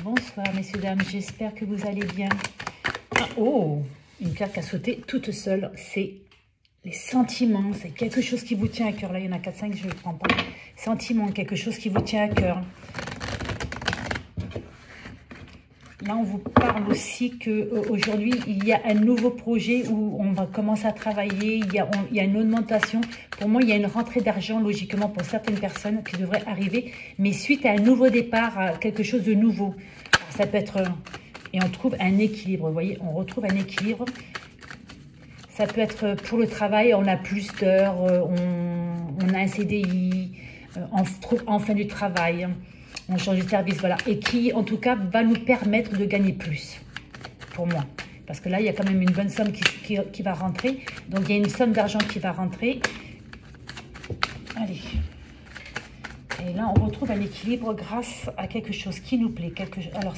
Bonsoir, messieurs, dames. J'espère que vous allez bien. Ah, oh, une carte qui a sauté toute seule. C'est les sentiments. C'est quelque chose qui vous tient à cœur. Là, il y en a 4-5, je ne le prends pas. Sentiments, quelque chose qui vous tient à cœur. Là, on vous parle aussi qu'aujourd'hui, il y a un nouveau projet où on va commencer à travailler. Il y a une augmentation. Pour moi, il y a une rentrée d'argent, logiquement, pour certaines personnes qui devrait arriver. Mais suite à un nouveau départ, à quelque chose de nouveau. Alors, ça peut être... Et on trouve un équilibre, vous voyez, on retrouve un équilibre. Ça peut être pour le travail, on a plus d'heures, on a un CDI, on trouve enfin du travail. On change de service, voilà. Et qui, en tout cas, va nous permettre de gagner plus, pour moi. Parce que là, il y a quand même une bonne somme qui va rentrer. Donc, il y a une somme d'argent qui va rentrer. Allez. Et là, on retrouve un équilibre grâce à quelque chose qui nous plaît. Alors,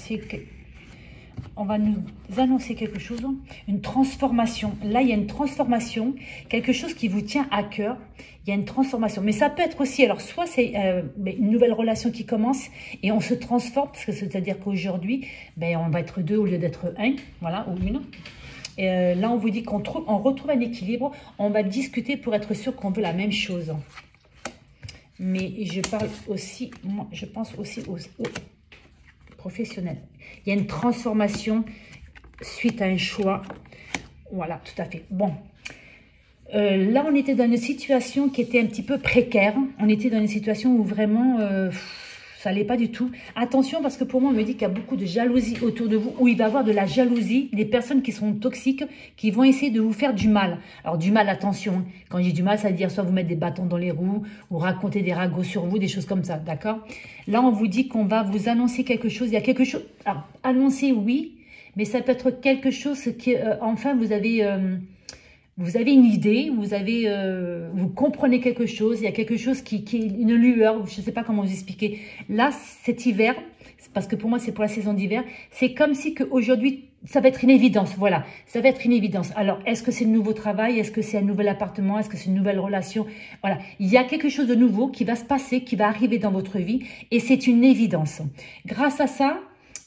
on va nous annoncer quelque chose, une transformation. Là, il y a une transformation, quelque chose qui vous tient à cœur. Il y a une transformation. Mais ça peut être aussi, alors soit c'est une nouvelle relation qui commence et on se transforme, parce que c'est-à-dire qu'aujourd'hui, on va être deux au lieu d'être un, voilà, ou une. Et là, on vous dit qu'on retrouve un équilibre. On va discuter pour être sûr qu'on veut la même chose. Mais je parle aussi, moi, je pense aussi aux professionnel. Il y a une transformation suite à un choix. Voilà, tout à fait. Bon. Là, on était dans une situation qui était un petit peu précaire. On était dans une situation où vraiment, ça n'allait pas du tout. Attention, parce que pour moi, on me dit qu'il y a beaucoup de jalousie autour de vous, où il va y avoir de la jalousie, des personnes qui sont toxiques, qui vont essayer de vous faire du mal. Alors, du mal, attention. Quand je dis du mal, ça veut dire soit vous mettre des bâtons dans les roues, ou raconter des ragots sur vous, des choses comme ça, d'accord? Là, on vous dit qu'on va vous annoncer quelque chose. Il y a quelque chose... Alors, annoncer, oui, mais ça peut être quelque chose qui, enfin, vous avez une idée, vous comprenez quelque chose, il y a quelque chose qui est une lueur, je ne sais pas comment vous expliquer. Là, cet hiver, parce que pour moi, c'est pour la saison d'hiver, c'est comme si qu'aujourd'hui, ça va être une évidence, voilà, ça va être une évidence. Alors, est-ce que c'est le nouveau travail? Est-ce que c'est un nouvel appartement? Est-ce que c'est une nouvelle relation? Voilà, il y a quelque chose de nouveau qui va se passer, qui va arriver dans votre vie, et c'est une évidence. Grâce à ça,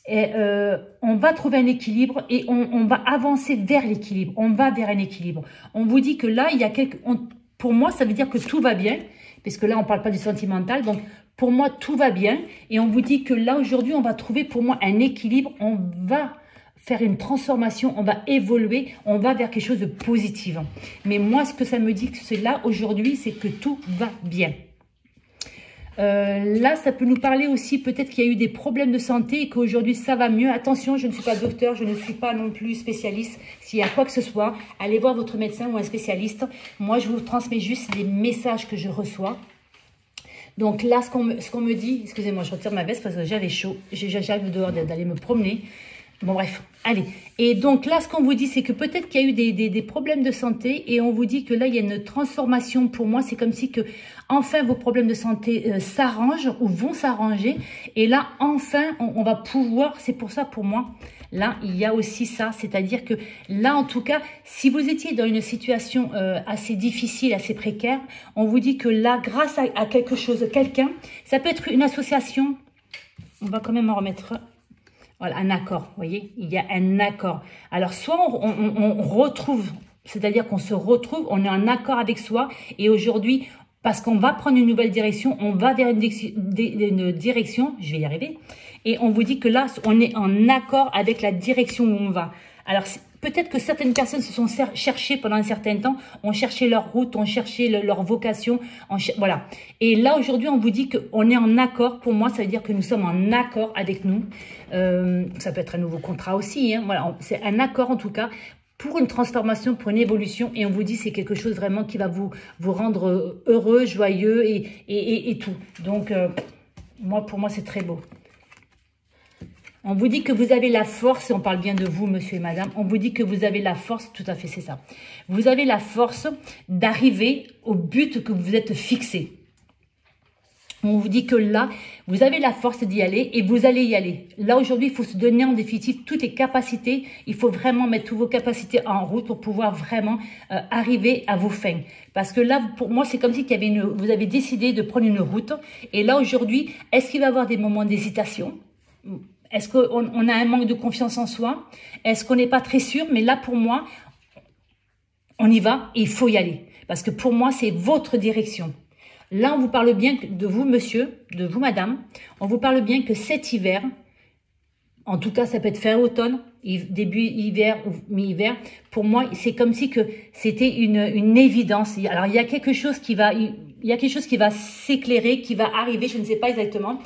on va trouver un équilibre et on va avancer vers l'équilibre. On va vers un équilibre. On vous dit que là, il y a pour moi, ça veut dire que tout va bien, puisque là, on ne parle pas du sentimental. Donc, pour moi, tout va bien. Et on vous dit que là, aujourd'hui, on va trouver pour moi un équilibre. On va faire une transformation, on va évoluer, on va vers quelque chose de positif. Mais moi, ce que ça me dit, que c'est là, aujourd'hui, c'est que tout va bien. Là, ça peut nous parler aussi, peut-être qu'il y a eu des problèmes de santé et qu'aujourd'hui ça va mieux. Attention, je ne suis pas docteur, je ne suis pas non plus spécialiste. S'il y a quoi que ce soit, allez voir votre médecin ou un spécialiste. Moi, je vous transmets juste des messages que je reçois. Donc là, ce qu'on me dit, excusez-moi, je retire ma veste parce que j'avais chaud. J'arrive dehors d'aller me promener. Bon, bref, allez. Et donc là, ce qu'on vous dit, c'est que peut-être qu'il y a eu des problèmes de santé et on vous dit que là, il y a une transformation. Pour moi, c'est comme si que enfin vos problèmes de santé s'arrangent ou vont s'arranger. Et là, enfin, on va pouvoir, c'est pour ça pour moi, là, il y a aussi ça. C'est-à-dire que là, en tout cas, si vous étiez dans une situation assez difficile, assez précaire, on vous dit que là, grâce à quelque chose, quelqu'un, ça peut être une association. On va quand même en remettre... Voilà, un accord, vous voyez, il y a un accord. Alors, soit on retrouve, c'est-à-dire qu'on se retrouve, on est en accord avec soi. Et aujourd'hui, parce qu'on va prendre une nouvelle direction, on va vers une direction, je vais y arriver. Et on vous dit que là, on est en accord avec la direction où on va. Alors, peut-être que certaines personnes se sont cherchées pendant un certain temps, ont cherché leur route, ont cherché leur vocation, voilà. Et là, aujourd'hui, on vous dit qu'on est en accord. Pour moi, ça veut dire que nous sommes en accord avec nous. Ça peut être un nouveau contrat aussi, hein. Voilà, c'est un accord en tout cas pour une transformation, pour une évolution. Et on vous dit c'est quelque chose vraiment qui va vous rendre heureux, joyeux et tout. Donc, pour moi, c'est très beau. On vous dit que vous avez la force, et on parle bien de vous, monsieur et madame, on vous dit que vous avez la force, tout à fait, c'est ça. Vous avez la force d'arriver au but que vous vous êtes fixé. On vous dit que là, vous avez la force d'y aller et vous allez y aller. Là, aujourd'hui, il faut se donner en définitive toutes les capacités. Il faut vraiment mettre toutes vos capacités en route pour pouvoir vraiment arriver à vos fins. Parce que là, pour moi, c'est comme si vous avez décidé de prendre une route. Et là, aujourd'hui, est-ce qu'il va y avoir des moments d'hésitation ? Est-ce qu'on a un manque de confiance en soi? Est-ce qu'on n'est pas très sûr? Mais là, pour moi, on y va et il faut y aller. Parce que pour moi, c'est votre direction. Là, on vous parle bien de vous, monsieur, de vous, madame. On vous parle bien que cet hiver, en tout cas, ça peut être fin automne, début hiver ou mi-hiver. Pour moi, c'est comme si que c'était une évidence. Alors, il y a quelque chose qui va, s'éclairer, qui va arriver, je ne sais pas exactement.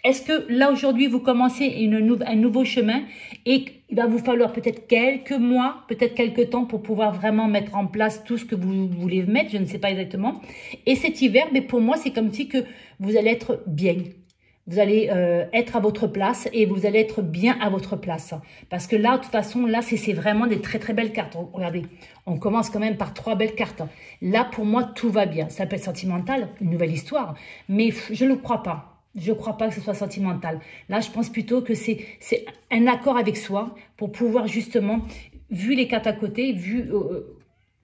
Est-ce que là, aujourd'hui, vous commencez un nouveau chemin et il va vous falloir peut-être quelques mois, peut-être quelques temps pour pouvoir vraiment mettre en place tout ce que vous voulez mettre, je ne sais pas exactement. Et cet hiver, mais pour moi, c'est comme si que vous allez être bien. Vous allez être à votre place et vous allez être bien à votre place. Parce que là, de toute façon, là, c'est vraiment des très, très belles cartes. Regardez, on commence quand même par 3 belles cartes. Là, pour moi, tout va bien. Ça peut être sentimental, une nouvelle histoire, mais je ne le crois pas. Je ne crois pas que ce soit sentimental. Là, je pense plutôt que c'est un accord avec soi pour pouvoir justement, vu les cartes à côté, vu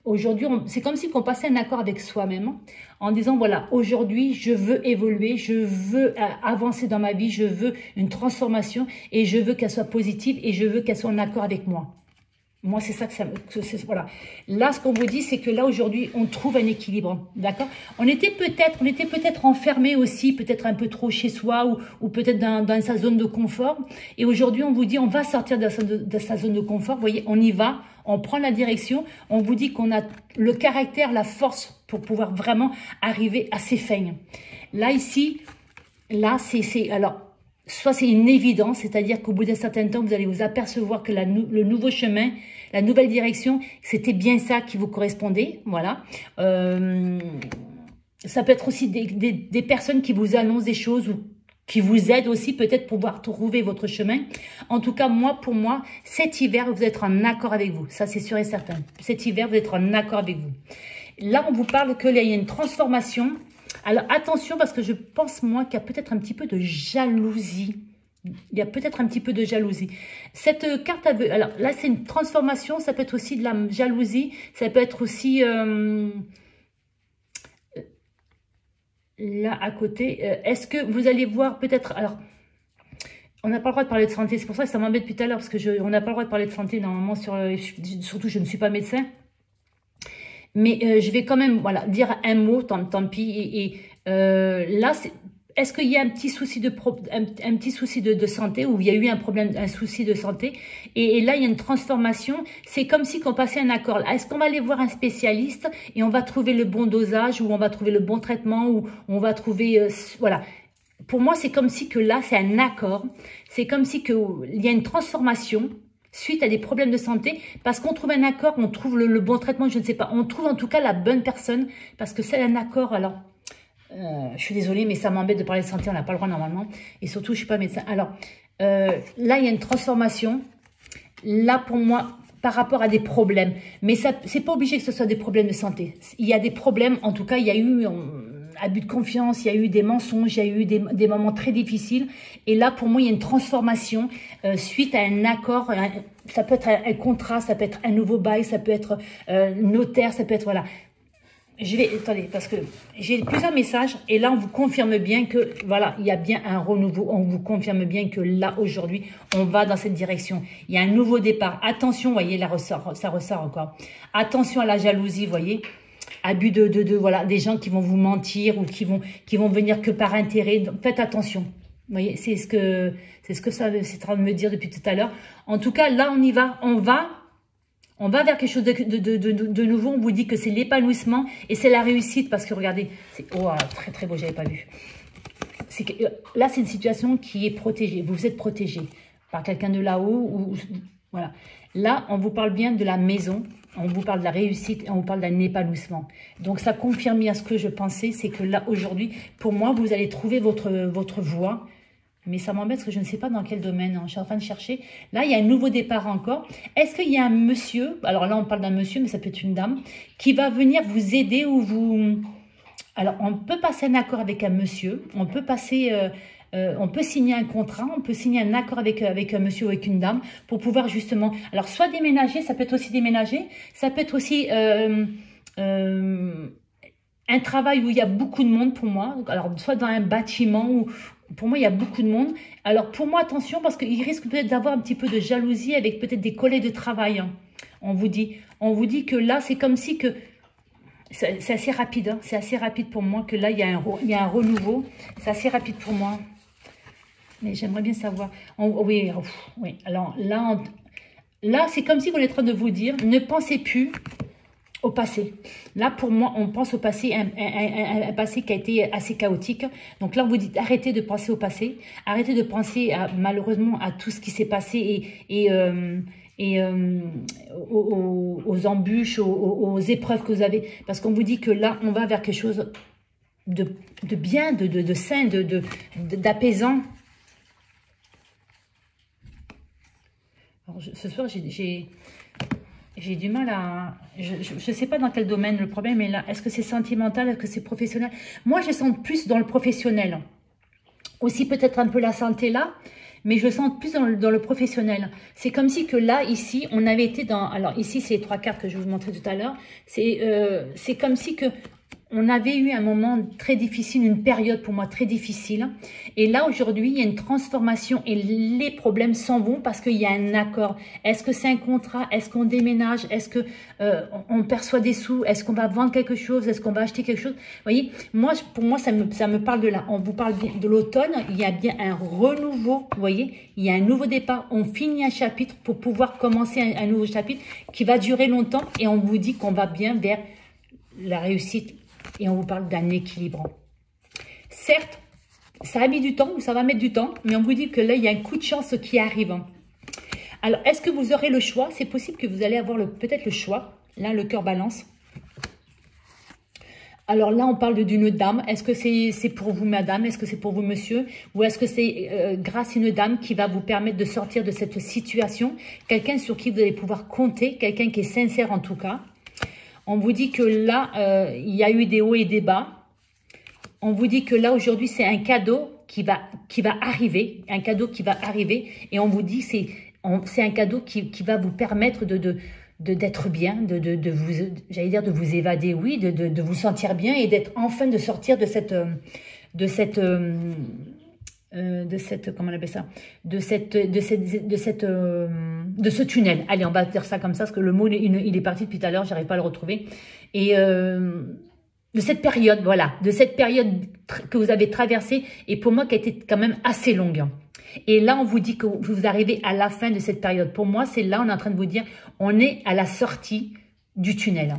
aujourd'hui, c'est comme si on passait un accord avec soi-même en disant, voilà, aujourd'hui, je veux évoluer, je veux avancer dans ma vie, je veux une transformation et je veux qu'elle soit positive et je veux qu'elle soit en accord avec moi. Moi, c'est ça voilà. Là, ce qu'on vous dit, c'est que là, aujourd'hui, on trouve un équilibre, d'accord? On était peut-être enfermé aussi, peut-être un peu trop chez soi ou peut-être dans sa zone de confort. Et aujourd'hui, on vous dit, on va sortir de sa zone de confort. Vous voyez, on y va, on prend la direction. On vous dit qu'on a le caractère, la force pour pouvoir vraiment arriver à ses fins. Là, ici, là, alors, soit c'est une évidence, c'est-à-dire qu'au bout d'un certain temps, vous allez vous apercevoir que le nouveau chemin, la nouvelle direction, c'était bien ça qui vous correspondait. Voilà. Ça peut être aussi des personnes qui vous annoncent des choses ou qui vous aident aussi peut-être pour pouvoir trouver votre chemin. En tout cas, pour moi, cet hiver, vous êtes en accord avec vous. Ça, c'est sûr et certain. Cet hiver, vous êtes en accord avec vous. Là, on vous parle qu'il y a une transformation. Alors, attention, parce que je pense, moi, qu'il y a peut-être un petit peu de jalousie. Il y a peut-être un petit peu de jalousie. Cette carte, alors là, c'est une transformation. Ça peut être aussi de la jalousie. Ça peut être aussi... là, à côté, est-ce que vous allez voir peut-être... Alors, on n'a pas le droit de parler de santé. C'est pour ça que ça m'embête depuis tout à l'heure, parce que on n'a pas le droit de parler de santé, normalement, surtout, je ne suis pas médecin. Mais je vais quand même dire un mot, tant pis. Là, est-ce qu'il y a un petit souci de santé ou il y a eu un souci de santé et là, il y a une transformation. C'est comme si on passait un accord. Est-ce qu'on va aller voir un spécialiste et on va trouver le bon dosage ou on va trouver le bon traitement ou on va trouver... voilà. Pour moi, c'est comme si que là, c'est un accord. C'est comme si il y a une transformation suite à des problèmes de santé, parce qu'on trouve un accord, on trouve le bon traitement, je ne sais pas. On trouve en tout cas la bonne personne, parce que c'est un accord. Alors, je suis désolée, mais ça m'embête de parler de santé, on n'a pas le droit normalement. Et surtout, je ne suis pas médecin. Alors, là, il y a une transformation. Là, pour moi, par rapport à des problèmes. Mais c'est pas obligé que ce soit des problèmes de santé. Il y a des problèmes, en tout cas, il y a eu... abus de confiance, il y a eu des mensonges, il y a eu des moments très difficiles. Et là, pour moi, il y a une transformation suite à un accord. Ça peut être un contrat, ça peut être un nouveau bail, ça peut être notaire, ça peut être... Voilà. Attendez, parce que j'ai plusieurs messages. Et là, on vous confirme bien que, voilà, il y a bien un renouveau. On vous confirme bien que là, aujourd'hui, on va dans cette direction. Il y a un nouveau départ. Attention, vous voyez, ça ressort encore. Attention à la jalousie, vous voyez. Abus voilà, des gens qui vont vous mentir ou qui vont venir que par intérêt. Donc, faites attention. Vous voyez, c'est ce que ça c'est en train de me dire depuis tout à l'heure. En tout cas, là, on y va. On va vers quelque chose de nouveau. On vous dit que c'est l'épanouissement et c'est la réussite parce que regardez, c'est très très beau, j'avais pas vu. Là, c'est une situation qui est protégée. Vous êtes protégé par quelqu'un de là-haut voilà. Là, on vous parle bien de la maison. On vous parle de la réussite et on vous parle d'un épanouissement. Donc, ça confirme bien ce que je pensais. C'est que là, aujourd'hui, pour moi, vous allez trouver votre voie. Mais ça m'embête parce que je ne sais pas dans quel domaine. Hein. Je suis en train de chercher. Là, il y a un nouveau départ encore. Est-ce qu'il y a un monsieur, alors là, on parle d'un monsieur, mais ça peut être une dame, qui va venir vous aider ou vous... Alors, on peut passer un accord avec un monsieur. On peut passer... on peut signer un contrat, on peut signer un accord avec un monsieur ou avec une dame pour pouvoir justement... Alors, soit déménager, ça peut être aussi déménager. Ça peut être aussi... un travail où il y a beaucoup de monde pour moi, alors soit dans un bâtiment pour moi, il y a beaucoup de monde. Alors, pour moi, attention, parce qu'il risque peut-être d'avoir un petit peu de jalousie avec peut-être des collègues de travail. Hein. On vous dit que là, c'est comme si que... C'est assez rapide, hein. C'est assez rapide pour moi que là, il y a un renouveau. C'est assez rapide pour moi. Mais j'aimerais bien savoir. Oui, oui. Alors là c'est comme si vous êtes en train de vous dire, ne pensez plus au passé. Là, pour moi, on pense au passé, un passé qui a été assez chaotique. Donc là, on vous dit, arrêtez de penser au passé. Arrêtez de penser, malheureusement, à tout ce qui s'est passé aux embûches, aux épreuves que vous avez. Parce qu'on vous dit que là, on va vers quelque chose de bien, de sain, d'apaisant. Ce soir, j'ai du mal à... Je ne sais pas dans quel domaine le problème est là. Est-ce que c'est sentimental? Est-ce que c'est professionnel? Moi, je sens plus dans le professionnel. Aussi peut-être un peu la santé là, mais je sens plus dans le professionnel. C'est comme si que là, ici, on avait été dans... Alors ici, c'est les 3 cartes que je vous montrais tout à l'heure. C'est comme si que on avait eu un moment très difficile, une période pour moi très difficile. Et là, aujourd'hui, il y a une transformation et les problèmes s'en vont parce qu'il y a un accord. Est-ce que c'est un contrat? Est-ce qu'on déménage? Est-ce que on perçoit des sous? Est-ce qu'on va vendre quelque chose? Est-ce qu'on va acheter quelque chose? Vous voyez, pour moi, ça me parle de là. On vous parle de l'automne. Il y a bien un renouveau. Vous voyez, il y a un nouveau départ. On finit un chapitre pour pouvoir commencer un nouveau chapitre qui va durer longtemps. Et on vous dit qu'on va bien vers la réussite. Et on vous parle d'un équilibre. Certes, ça a mis du temps, ou ça va mettre du temps, mais on vous dit que là, il y a un coup de chance qui arrive. Alors, est-ce que vous aurez le choix? C'est possible que vous allez avoir peut-être le choix. Là, le cœur balance. Alors là, on parle d'une dame. Est-ce que c'est pour vous, madame? Est-ce que c'est pour vous, monsieur? Ou est-ce que c'est grâce à une dame qui va vous permettre de sortir de cette situation? Quelqu'un sur qui vous allez pouvoir compter, quelqu'un qui est sincère en tout cas. On vous dit que là, il y a eu des hauts et des bas. On vous dit que là, aujourd'hui, c'est un cadeau qui va arriver. Un cadeau qui va arriver. Et on vous dit que c'est un cadeau qui va vous permettre d'être bien, de vous évader, oui, de vous sentir bien et d'être enfin de sortir de comment on appelle ça, de ce tunnel. Allez, on va dire ça comme ça, parce que le mot, il est parti depuis tout à l'heure, j'arrive pas à le retrouver. Et de cette période, voilà, de cette période que vous avez traversée, et pour moi, qui a été quand même assez longue. Et là, on vous dit que vous arrivez à la fin de cette période. Pour moi, c'est là, on est en train de vous dire, on est à la sortie du tunnel.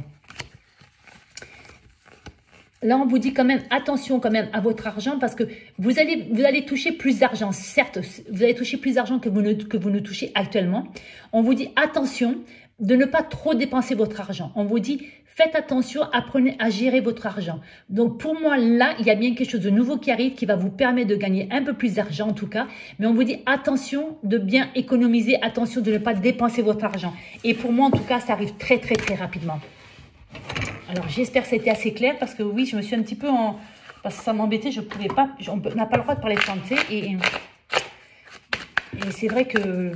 Là, on vous dit quand même, attention quand même à votre argent parce que vous allez toucher plus d'argent. Certes, vous allez toucher plus d'argent que vous ne touchez actuellement. On vous dit, attention de ne pas trop dépenser votre argent. On vous dit, faites attention, apprenez à gérer votre argent. Donc, pour moi, là, il y a bien quelque chose de nouveau qui arrive qui va vous permettre de gagner un peu plus d'argent en tout cas. Mais on vous dit, attention de bien économiser, attention de ne pas dépenser votre argent. Et pour moi, en tout cas, ça arrive très, très, très rapidement. Alors, j'espère que ça a été assez clair parce que oui, je me suis un petit peu parce que ça m'embêtait, je ne pouvais pas, on n'a pas le droit de parler de santé et c'est vrai que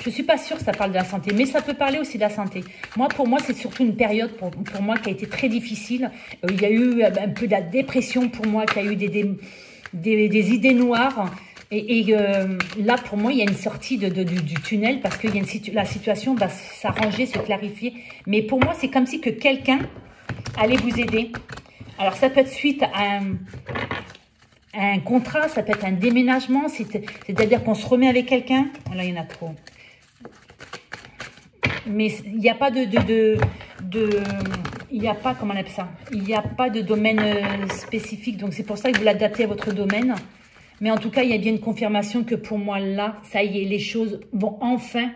je ne suis pas sûre que ça parle de la santé, mais ça peut parler aussi de la santé. Pour moi, c'est surtout une période pour moi qui a été très difficile. Il y a eu un peu de la dépression pour moi, qui a eu des idées noires. Et là, pour moi, il y a une sortie du tunnel parce que la situation va s'arranger, se clarifier. Mais pour moi, c'est comme si que quelqu'un allait vous aider. Alors, ça peut être suite à un contrat, ça peut être un déménagement, c'est-à-dire qu'on se remet avec quelqu'un. Là, il y en a trop. Mais il n'y a pas il n'y a pas, comment on appelle ça? Il n'y a pas de domaine spécifique. Donc, c'est pour ça que vous l'adaptez à votre domaine. Mais en tout cas, il y a bien une confirmation que pour moi, là, ça y est, les choses vont enfin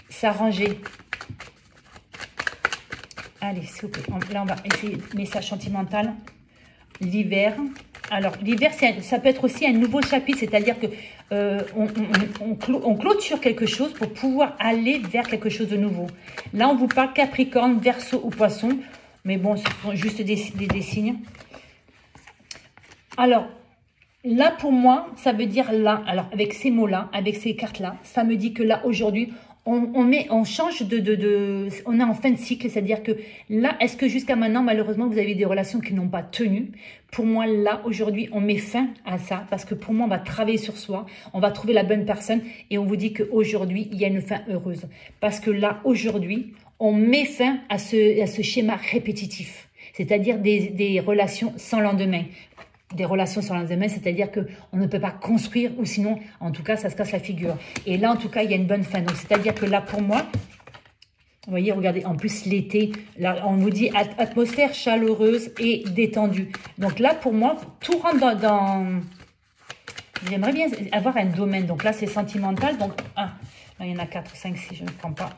s'arranger. Allez, s'il vous plaît. Là, on va essayer message sentimental. L'hiver. Alors, l'hiver, ça peut être aussi un nouveau chapitre, c'est-à-dire que on clôture quelque chose pour pouvoir aller vers quelque chose de nouveau. Là, on vous parle Capricorne, Verseau ou Poisson. Mais bon, ce sont juste des signes. Alors, là, pour moi, ça veut dire là, alors avec ces mots-là, avec ces cartes-là, ça me dit que là, aujourd'hui, on change on est en fin de cycle, c'est-à-dire que là, est-ce que jusqu'à maintenant, malheureusement, vous avez des relations qui n'ont pas tenu? Pour moi, là, aujourd'hui, on met fin à ça, parce que pour moi, on va travailler sur soi, on va trouver la bonne personne, et on vous dit qu'aujourd'hui, il y a une fin heureuse. Parce que là, aujourd'hui, on met fin à ce schéma répétitif, c'est-à-dire des relations sans lendemain. Des relations sans lendemain, c'est-à-dire qu'on ne peut pas construire, ou sinon, en tout cas, ça se casse la figure. Et là, en tout cas, il y a une bonne fin. Donc, c'est-à-dire que là, pour moi, vous voyez, regardez, en plus, l'été, là, on vous dit atmosphère chaleureuse et détendue. Donc là, pour moi, tout rentre dans... J'aimerais bien avoir un domaine. Donc là, c'est sentimental. Donc, il y en a 4, 5, 6, je ne prends pas.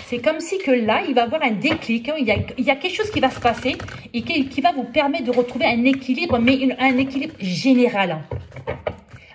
C'est comme si que là, il va y avoir un déclic, hein. Il y a quelque chose qui va se passer et qui va vous permettre de retrouver un équilibre, mais un équilibre général, hein.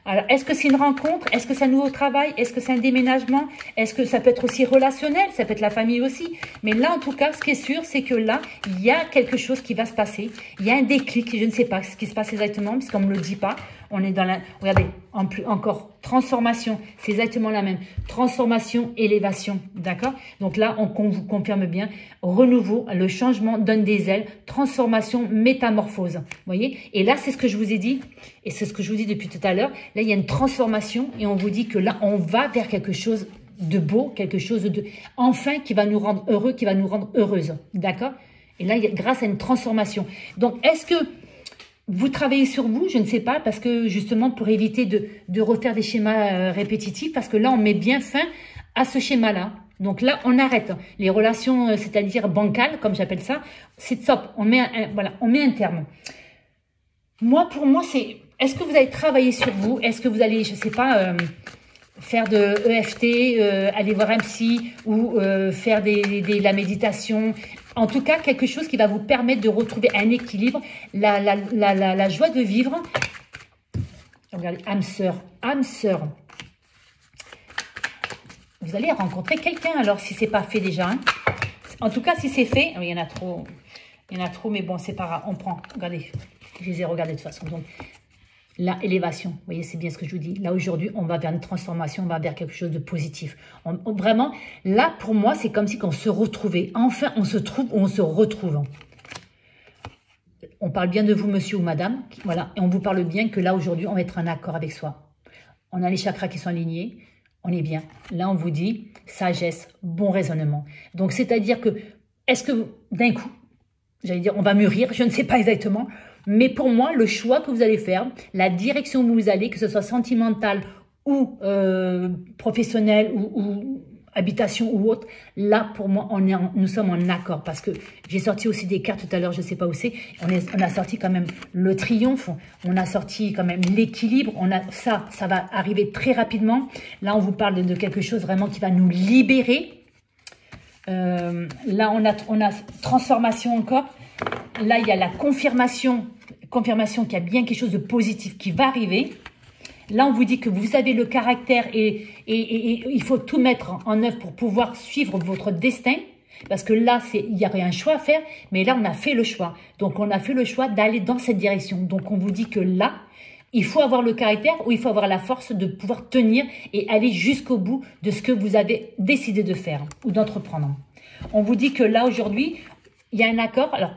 Alors, est-ce que c'est une rencontre? Est-ce que c'est un nouveau travail? Est-ce que c'est un déménagement? Est-ce que ça peut être aussi relationnel? Ça peut être la famille aussi. Mais là, en tout cas, ce qui est sûr, c'est que là, il y a quelque chose qui va se passer. Il y a un déclic. Je ne sais pas ce qui se passe exactement, puisqu'on ne me le dit pas. On est dans la... Regardez, encore, transformation. C'est exactement la même. Transformation, élévation. D'accord? Donc là, on vous confirme bien. Renouveau, le changement donne des ailes. Transformation, métamorphose. Vous voyez? Et là, c'est ce que je vous ai dit. Et c'est ce que je vous dis depuis tout à l'heure. Là, il y a une transformation. Et on vous dit que là, on va vers quelque chose de beau. Quelque chose de... Enfin, qui va nous rendre heureux, qui va nous rendre heureuses. D'accord? Et là, grâce à une transformation. Donc, est-ce que... vous travaillez sur vous, je ne sais pas, parce que justement pour éviter de refaire des schémas répétitifs, parce que là on met bien fin à ce schéma-là. Donc là on arrête les relations, c'est-à-dire bancales, comme j'appelle ça, c'est top. On met voilà, on met un terme. Moi, pour moi, c'est, est-ce que vous allez travailler sur vous? Est-ce que vous allez, je ne sais pas, faire de EFT, aller voir un psy ou faire la méditation? En tout cas, quelque chose qui va vous permettre de retrouver un équilibre, la joie de vivre. Regardez, âme sœur, âme sœur. Vous allez rencontrer quelqu'un alors si c'est pas fait déjà, hein. En tout cas, si c'est fait, il y en a trop, mais bon, c'est pas grave, on prend. Regardez, je les ai regardés de toute façon. Donc, la élévation, vous voyez, c'est bien ce que je vous dis. Là, aujourd'hui, on va vers une transformation, on va vers quelque chose de positif. Vraiment, là, pour moi, c'est comme si on se retrouvait. Enfin, on se trouve ou on se retrouve. On parle bien de vous, monsieur ou madame. Voilà, et on vous parle bien que là, aujourd'hui, on va être en accord avec soi. On a les chakras qui sont alignés. On est bien. Là, on vous dit sagesse, bon raisonnement. Donc, c'est-à-dire que, est-ce que d'un coup, j'allais dire, on va mûrir, je ne sais pas exactement. Mais pour moi, le choix que vous allez faire, la direction où vous allez, que ce soit sentimental ou professionnel ou habitation ou autre, là, pour moi, nous sommes en accord. Parce que j'ai sorti aussi des cartes tout à l'heure, je ne sais pas où c'est. On a sorti quand même le triomphe, on a sorti quand même l'équilibre. Ça va arriver très rapidement. Là, on vous parle de quelque chose vraiment qui va nous libérer. Là, on a transformation encore. Là, il y a la confirmation qu'il y a bien quelque chose de positif qui va arriver. Là, on vous dit que vous avez le caractère et il faut tout mettre en œuvre pour pouvoir suivre votre destin. Parce que là, il y avait un choix à faire, mais là, on a fait le choix. Donc, on a fait le choix d'aller dans cette direction. Donc, on vous dit que là, il faut avoir le caractère ou il faut avoir la force de pouvoir tenir et aller jusqu'au bout de ce que vous avez décidé de faire ou d'entreprendre. On vous dit que là, aujourd'hui, il y a un accord. Alors,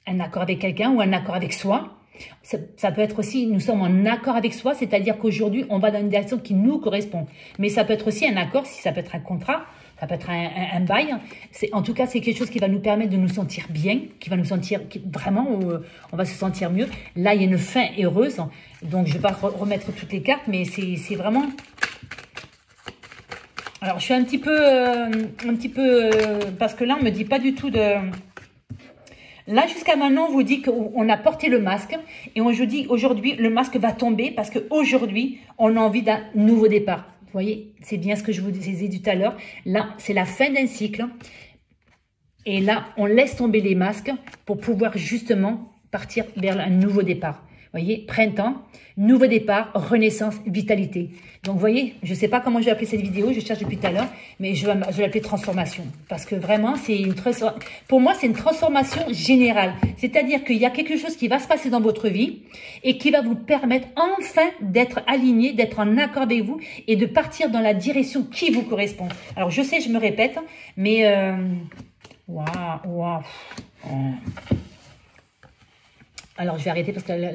un accord avec quelqu'un ou un accord avec soi. Ça peut être aussi, nous sommes en accord avec soi, c'est-à-dire qu'aujourd'hui, on va dans une direction qui nous correspond. Mais ça peut être aussi un accord, si ça peut être un contrat, ça peut être un bail. En tout cas, c'est quelque chose qui va nous permettre de nous sentir bien, qui va nous sentir vraiment, on va se sentir mieux. Là, il y a une fin heureuse. Donc, je ne vais pas remettre toutes les cartes, mais c'est vraiment... Alors, je suis un petit peu parce que là, on ne me dit pas du tout de... Là, jusqu'à maintenant, on vous dit qu'on a porté le masque et on vous dit aujourd'hui, le masque va tomber parce qu'aujourd'hui, on a envie d'un nouveau départ. Vous voyez, c'est bien ce que je vous ai dit tout à l'heure. Là, c'est la fin d'un cycle. Et là, on laisse tomber les masques pour pouvoir justement partir vers un nouveau départ. voyez, printemps, nouveau départ, renaissance, vitalité. Donc, vous voyez, je ne sais pas comment je vais appeler cette vidéo, je cherche depuis tout à l'heure, mais je vais l'appeler transformation. Parce que vraiment, pour moi, c'est une transformation générale. C'est-à-dire qu'il y a quelque chose qui va se passer dans votre vie et qui va vous permettre enfin d'être aligné, d'être en accord avec vous et de partir dans la direction qui vous correspond. Alors, je sais, je me répète, mais... waouh. Alors, je vais arrêter parce qu'elle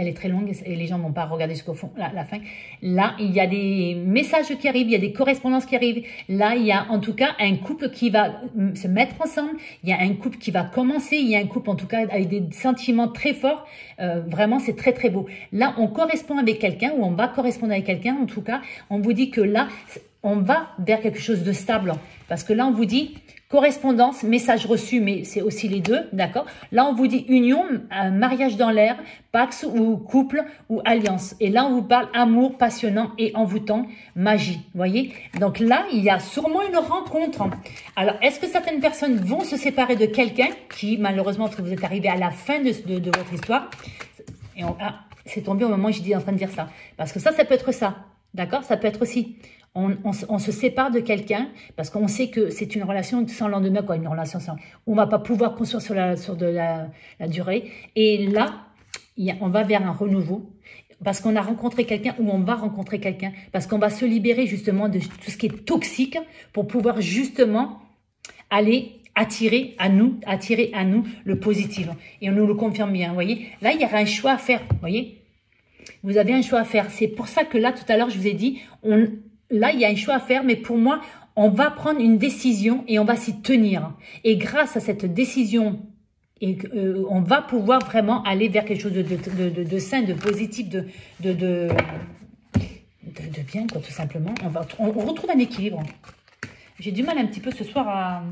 est très longue et les gens ne vont pas regarder jusqu'au fond, la fin. Là, il y a des messages qui arrivent, il y a des correspondances qui arrivent. Là, il y a en tout cas un couple qui va se mettre ensemble. Il y a un couple qui va commencer. Il y a un couple en tout cas avec des sentiments très forts. Vraiment, c'est très, très beau. Là, on correspond avec quelqu'un ou on va correspondre avec quelqu'un. En tout cas, on vous dit que là, on va vers quelque chose de stable. Parce que là, on vous dit... correspondance, message reçu, mais c'est aussi les deux, d'accord? Là, on vous dit union, mariage dans l'air, pax ou couple ou alliance. Et là, on vous parle amour passionnant et envoûtant, magie, voyez? Donc là, il y a sûrement une rencontre. Alors, est-ce que certaines personnes vont se séparer de quelqu'un qui, malheureusement, parce que vous êtes arrivé à la fin de votre histoire, et c'est tombé au moment où j'étais en train de dire ça. Parce que ça peut être ça, d'accord? Ça peut être aussi... On se sépare de quelqu'un parce qu'on sait que c'est une relation sans lendemain, quoi, une relation sans... On ne va pas pouvoir construire sur de la durée. Et là, on va vers un renouveau parce qu'on a rencontré quelqu'un ou on va rencontrer quelqu'un parce qu'on va se libérer justement de tout ce qui est toxique pour pouvoir justement aller attirer à nous le positif. Et on nous le confirme bien, vous voyez. Là, il y aura un choix à faire, vous voyez. Vous avez un choix à faire. C'est pour ça que là, tout à l'heure, je vous ai dit... Là, il y a un choix à faire, mais pour moi, on va prendre une décision et on va s'y tenir. Et grâce à cette décision, on va pouvoir vraiment aller vers quelque chose de sain, de positif, de bien, quoi, tout simplement. On retrouve un équilibre. J'ai du mal un petit peu ce soir à...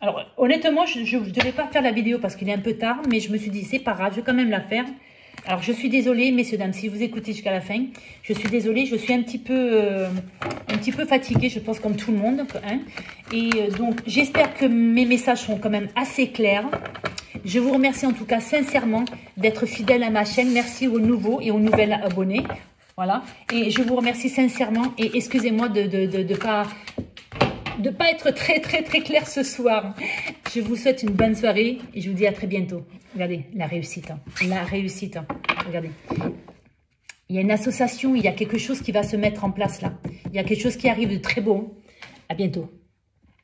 Alors, honnêtement, je ne devais pas faire la vidéo parce qu'il est un peu tard, mais je me suis dit, c'est pas grave, je vais quand même la faire. Alors, je suis désolée, messieurs, dames, si vous écoutez jusqu'à la fin, je suis désolée, je suis un petit peu fatiguée, je pense, comme tout le monde. Hein. Et donc, j'espère que mes messages seront quand même assez clairs. Je vous remercie en tout cas sincèrement d'être fidèle à ma chaîne. Merci aux nouveaux et aux nouvelles abonnés. Voilà. Et je vous remercie sincèrement et excusez-moi de pas être très clair ce soir. Je vous souhaite une bonne soirée et je vous dis à très bientôt. Regardez, la réussite. La réussite. Regardez. Il y a une association, il y a quelque chose qui va se mettre en place là. Il y a quelque chose qui arrive de très beau. À bientôt.